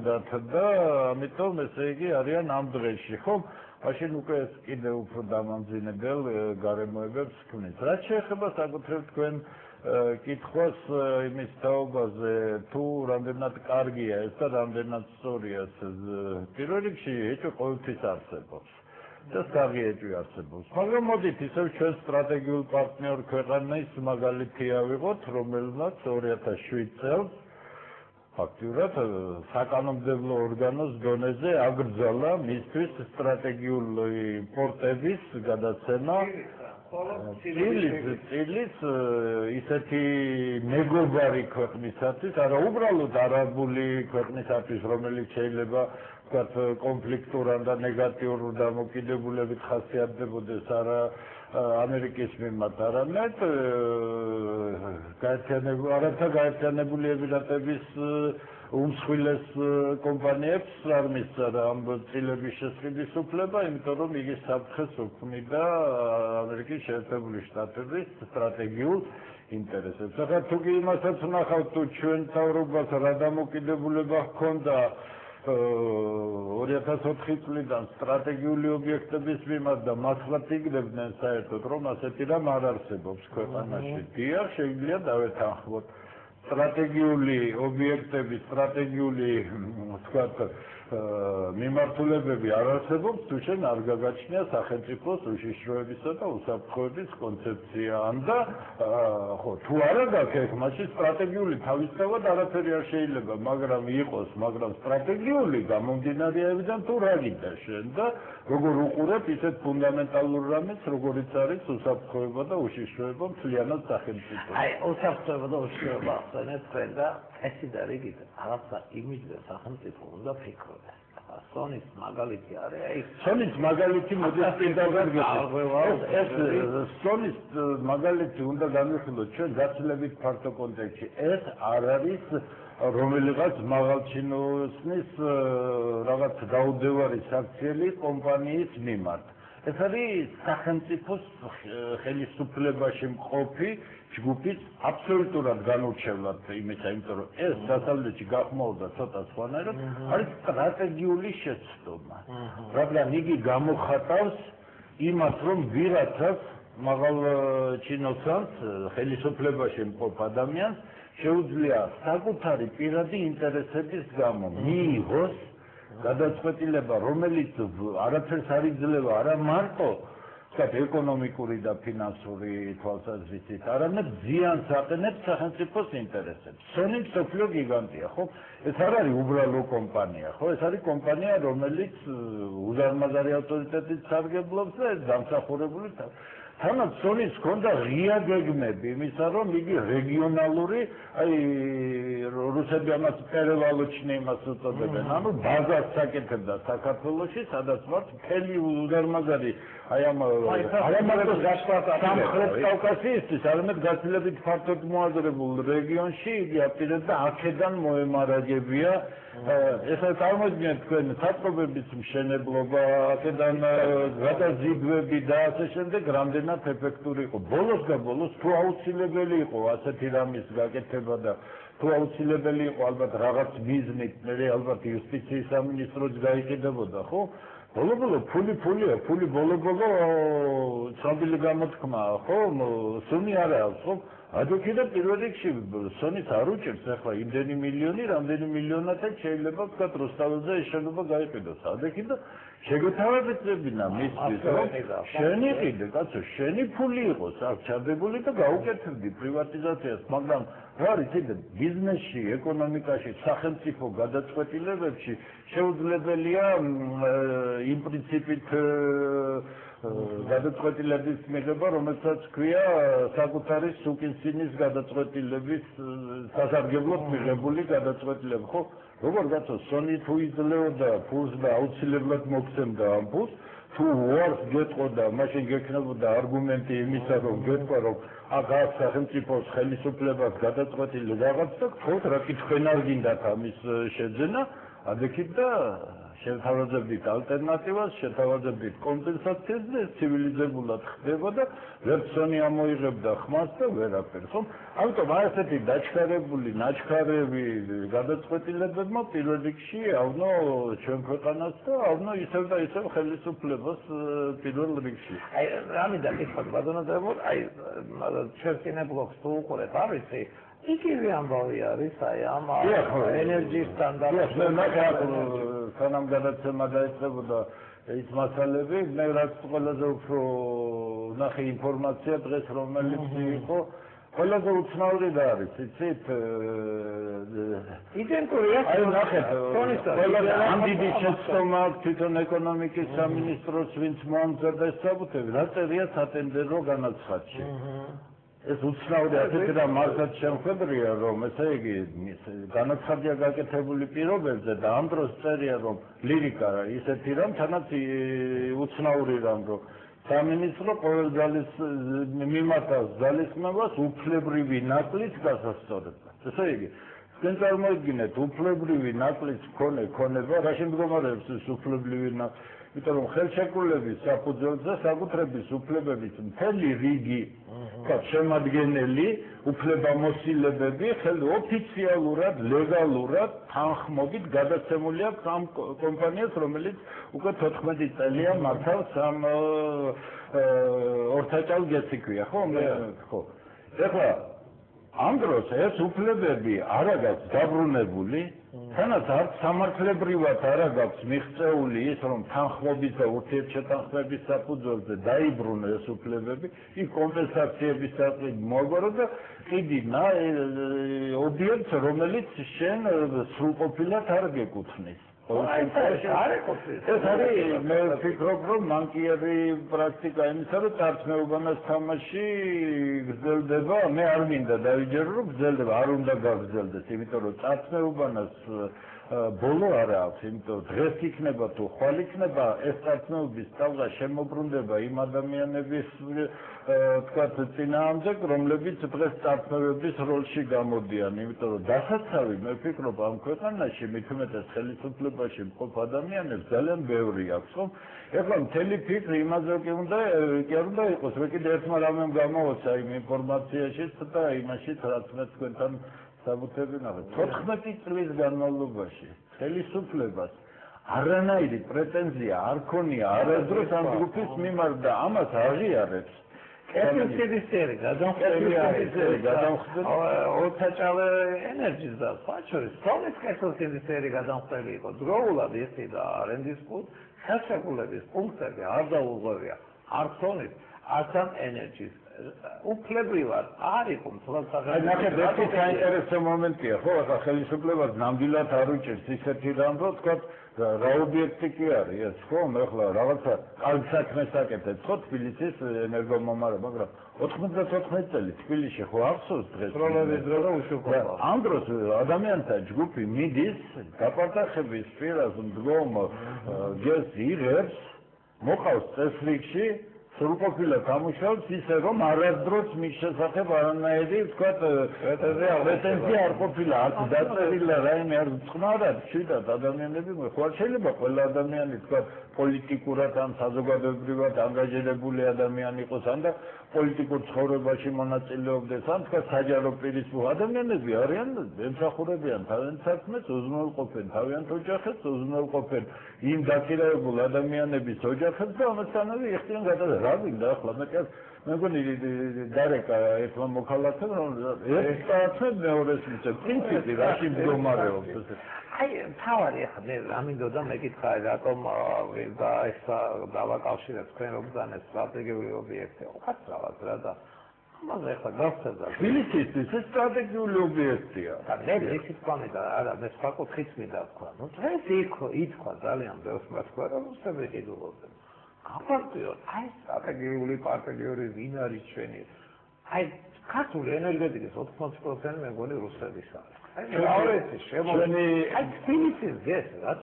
და ამიტომ ესე იგი არიან ამ დღეში, ხო? მაშინ უკვე ეს კიდევ უფრო დამამძიმებელ გარემოებებს ქმნის. რაც შეეხება საკუთრებით თქვენ კითხვას იმის თაობაზე, თუ რამდენად კარგია ეს და რამდენად სწორია ეს. პირველ რიგში ეჭვი ყოველთვის არსებობს. და სწორი ეჭვი არსებობს. მაგრამ მოდით ისევ ჩვენ სტრატეგიულ პარტნიორ ქვეყანას მაგალითი ავიღოთ, რომელმაც 2007 წელს ფაქტურად საკანონმდებლო ორგანოს დონეზე აკრძალა მისთვის სტრატეგიული პორტების გადაცემა წილის ისეთი მეგობარი ქვეყნისათვის, არა უბრალოდ არაბული ქვეყნისათვის, რომელიც შეიძლება ვთქვათ კონფლიქტურან და ნეგატიურ დამოკიდებულებით ხასიათდებოდეს არა ამერიკის მიმართ, არამედ გაერთიანებული ემირატების უმსხვილეს კომპანიებს არ მისცა ამ წილების შესყიდვის უფლება, იმიტომ რომ იგი საფრთხეს უქმნიდა ამერიკის შეერთებული შტატების სტრატეგიულ ინტერესებს. ახლა თუ კი იმასაც ვნახავთ, თუ ჩვენ მთავრობას რა დამოკიდებულება ჰქონდა 2004 წლიდან სტრატეგიული ობიექტების მიმართ და მართლაც იგდებდნენ საერთოდ რომ ასეთი რამ არ არსებობს ქვეყანაში. დიახ, შეიძლება დავეთანხმოთ სტრატეგიული ობიექტები, სტრატეგიული ვთქვათ მიმართულებები არ არსებობს, თუ შენ არ გაგაჩნია სახელმწიფოს უშიშროებისა და უსაფრთხოების კონცეფცია. და ხო, თუ არა გაქვს, მაშინ სტრატეგიული თავისთავად არაფერი არ შეიძლება, მაგრამ იყოს, მაგრამ სტრატეგიული გამომდინარეებიდან თუ რა გინდა შენ და როგორ უყურებ ისეთ ფუნდამენტალურ რამეს, როგორიც არის უსაფრთხოება და უშიშროება მთლიანად სახელმწიფოს. აი, უსაფრთხოება და უშიშროება ახსენეთ თქვენ და ესე და რიგით რაღაცა იმიჯზე სახელმწიფო უნდა ფიქრობდეს. სონის მაგალითი არის, აი სონის მაგალითი მოდის პირდაპირ ეს სონის მაგალითი უნდა განვიხილოთ ჩვენ გაცილებით ფართო კონტექსტში. ეს არ არის რომელიღაც მაღალჩინოსნის რაღაც დაუდევარი საქციელი კომპანიის მიმართ. ეს არის სახელმწიფოს ხელისუფლებაში მყოფი ჯგუფის აბსოლუტურად განურჩევლად იმისა, იმიტომ რომ ეს დასავლეთში გახმოვდა ცოტა სხვანაირად, არის სტრატეგიული შეცდომა. რადგან იგი გამოხატავს იმას, რომ ვიღაცას მაღალჩინოსანს ხელისუფლებაში მყოფ ადამიანს შეუძლია საკუთარი პირადი ინტერესების გამო მიიღოს გადაწყვეტილება, რომელიც არაფერს არ იძლევა არა მარტო ეკონომიკური და ფინანსური თვალსაზრისით, არამედ ზიანს აყენებს სახელმწიფოს ინტერესებს. სონი მსოფლიო გიგანტია, ხო? ეს არ არის უბრალო კომპანია, ხო? ეს არის კომპანია, რომელიც უზარმაზარი ავტორიტეტით სარგებლობს და ეს დამსახურებული თანაც სონის ჰქონდა ღია გეგმები იმისა, რომ იგი რეგიონალური, აი რუსები ამას პერევალოჩნი იმას უწოდებენ, ანუ ბაზას საკეთებდა საქართველოში, სადაც ვართ მთელი უზარმაზარი აი ამ არამარტო სამხრეთ კავკასიისთვის, არამედ გაცილებით ფართოდ მოაზრებულ რეგიონში იგი აპირებდა აქედან მოემარაგებია. ეს წარმოიდგინეთ თქვენ საწობების მშენებლობა, აქედან გადაზიდვები და ასე შემდეგ, რამდენად ეფექტური იყო. ბოლოს და ბოლოს თუ აუცილებელი იყო ასეთი რამის გაკეთება და თუ აუცილებელი იყო ალბათ რაღაც ბიზნესით, მე ალბათ იუსტიციის სამინისტროც გაიყიდებოდა, ხო? ბოლო-ბოლო ფული ბოლო-ბოლო ცნობილი გამოთქმაა, ხო? სუმი არა აქვს, ხო? ადვოკი და პირველ რიგში სონის არ უჭერს ახლა იმდენი მილიონი, რამდენი მილიონათაც შეიძლება ვთქვათ რუსთაველზე ეს შენობა გაიყიდოს. ადვოკი და შეგეთავებინებინა მისთვის, რომ შენი ყიდე, კაცო, შენი ფული იყოს აქ ჩადებული და გაუკეთებდი პრივატიზაციას, მაგრამ რა არის ეს ბიზნესში, ეკონომიკაში, სახელმწიფო გადაწყვეტილებებში შეუძლებელია იმ პრინციპით გადაწყვეტილების მიღება, რომელსაც ქვია საკუთარი სუკინსინის გადაწყვეტილების სასარგებლოდ მიღებული გადაწყვეტილება, ხო? როგორ გაწო სონი თუ იძლეოდა ფულს და აუცილებლად მოგცემდა ამ ფულს, თუ უარს გეტყოდა, მაშინ გექნებოდა არგუმენტი იმისა, რომ გეტყვა, რომ აქ აქვს სახელმწიფოს ხელისუფლებას გადაწყვეტილი რაღაც და თქვით, რა კი თქვენ არ გინდათ ამის შეძენა, ადექით და შეთავაზებდით ალტერნატივას, შეთავაზებდით კომპენსაციას და ცივილიზებულად ხდება და ვერცონი ამოიღებდა ხმას და ვერაფერს, ხომ? ამიტომ ასეთი დაჩქარებული, ნაჩქარები გადაწყვეტილებებმა პირველ რიგში ავნო ჩვენ ქვეყანას და ავნო ისევ და ისევ ხელისუფლებას პირველ რიგში. აი, რამიდან მითხოთ ბატონო, აი, ჩვენ კინებლოგს თუ უყურებ, არ ვიცი, იგივე ამბავი არის, აი, ამ ენერგიის სტანდარტებში. სანამ გადაცემა დაიწყებოდა ის მასალები, მე რაც ყველაზე უფრო ნახე ინფორმაცია დღეს რომელიც იყო, ყველაზე უცნაური და არის, იცით? იდენტურია. აი, ნახეთ, ყველაზე ამ დიდი შეცდომა თვითონ ეკონომიკის სამინისტროს, ვინც მოამზადა ეს საბუთები, რა წერია სატენდერო განაცხადში. ეს უცნაური ასეთი და მართლაც შემხედრია, რომ ესე იგი განაცხადია გაკეთებული პირობებზე და ამ დროს წერია, რომ ლირიკა ისეთი რამ, თანაც უცნაური რამ, რომ სამინისტრო ყოველ ძალის მიმართავს ძალისხმევას უფლებრივი ნაკლის გასასწორებლად. ესე იგი, თქვენ წარმოიდგინეთ, უფლებრივი ნაკლის ქონება, რა შემდგომარეობს ეს უფლებრივი ნაკლი? იმიტომ რომ ხელშეკრულების საფუძველზე საკუთრების უფლებების მთელი რიგი შემადგენელი უფლებამოსილებები ოფიციალურად, ლეგალურად თანხმობით გადაცემული აქვს ამ კომპანიას, რომელიც უკვე 14 წელია მართავს ამ ორთაჭალ გეციქვია, ხო? ხო. ეხლა ამ დროს ეს უფლებები არა გაქვს დაბრუნებული, თანაც არც სამართლებრივად არა გაქვს მიღწეული ის, რომ თანხმობის და ურთიერთშეთანხმების საფუძველზე დაიბრუნა ეს უფლებები, იქ კომპენსაციების საწყით მოაგვარო და კიდი ობიექტს, რომელიც შენ სრულყოფილად არ გეკუთვნის. ეს არის, მე ვფიქრობ, რომ მანკიერი პრაქტიკა იმისა, რომ წარსნეუბანას თამაში გრძელდება, მე არ მინდა დავიჯერო, რომ გრძელდება, არ უნდა გაგრძელდეს, იმიტომ რომ წარსნეუბანას ბოლო არა აქვს, იმიტომ რომ დღეს იქნება თუ ხვალ იქნება, ეს წარსნეობის ტალღა შემოbrunდება იმ ადამიანების თქვათ წინააღმდეგ, რომლებიც დღეს წარსნეების როლში გამოდიან, იმიტომ რომ დასაცავი მე ვფიქრობ ამ ქვეყანაში მით უმეტეს ხელისუფლებაში მყოფ ადამიანებს ძალიან ბევრი აქვს, ხომ? ეხლა მთელი ფიქრი იმაზე კი არ უნდა იყოს, მე კიდე ერთმა რამემ გამოვაცა იმ ინფორმაციაშიც და იმაშიც რაც მე თქვენთან საბუთები ნახეთ. 14 წლის განმავლობაში ხელისუფლებას არანაირი პრეტენზია არ ქონია არასდროს ამ ჯგუფის მიმართ და ამას აღიარებს. კეთილსინდისწერი გადამხდელი არის, ორთაჭალე ენერგიის და სხვა შორის, სწორედ კეთილსინდისწერი გადამხდელი იყო. დროულად ისი და არენდის ხელშეკრულების პუნქტები არ დაუღვევია, არც ონით, არც ამ ენერგიის. უფლებრივად არ იყო მსვლელ სახელმწიფო. ნახეთ, ერთი საინტერესო მომენტია, ხო, ახლა ხელისუფლებას ნამდვილად არ უჭირს ისეთი რამ, რომ თქვათ რა ობიექტი კი არის ეს, ხო, მე ახლა რაღაცა კარგ საქმეს აკეთებ, ხო, თბილისის ენერგომომარება, მაგრამ 94 წელი თბილისში ხო ახსოვს დღეს პროლების დრო და უშუქობა. ამ დროს ადამიანთა ჯგუფი მიდის გაპარტახების პირას მდგომ გეს იღებს, მოყავს წესრიგში სრულყოფილად ამუშავებს ისე, რომ არასდროს მის შესახებ არანაირი, ვთქვათ, პრეტენზია არ ყოფილა, არც დაწერილა რაიმე არ წყნარად, მშვიდად ადამიანები, ხო არ შეიძლება ყველა ადამიანი, ვთქვათ, პოლიტიკურად ან საზოგადოებრივად ანგაჟირებული ადამიანი იყოს, ან და პოლიტიკურ ცხოვრებაში მონაწილეობდეს, ან თქვათ, საჯარო პირისპირ ადამიანები არიან, ემსახურებიან თავიანთ საქმეს, უზრუნველყოფენ თავიანთ ოჯახებს, უზრუნველყოფენ იმ დაქირავებულ ადამიანების ოჯახებს და ამასთანავე იხდიან გადადება. რა გინდა ახლა მე მგონი დარეკა ერთმა მოქალაქემ რომ ერთ საათზე მეორეს მიცემ პრინციპი რაში მდგომარეობს ესე აი თავარი ახლა მე ამინდოდა მეკითხა რატომ და ეს დავაკავშირებ თქვენ რომ ბრძანეთ სტრატეგიული ობიექტი უკაცრავად რა და ამაზე ახლა გავხსენდა თბილისისთვის ეს სტრატეგიული ობიექტია და მე ისიც ვამედა არა მე სხვა კუთხით მინდა თქვა ნუ დღეს ითქვა ძალიან ბევრს თქვა რომ რუსები ყიდულობდნენ აპარტიო, აი სტრატეგიული პარტნიორი ვინ არის ჩვენი? აი ქართული ენერგეტიკის 80% მე მგონი რუსების არის. აი თბილისის შემოგვიყვება. აი თბილისის გეს რა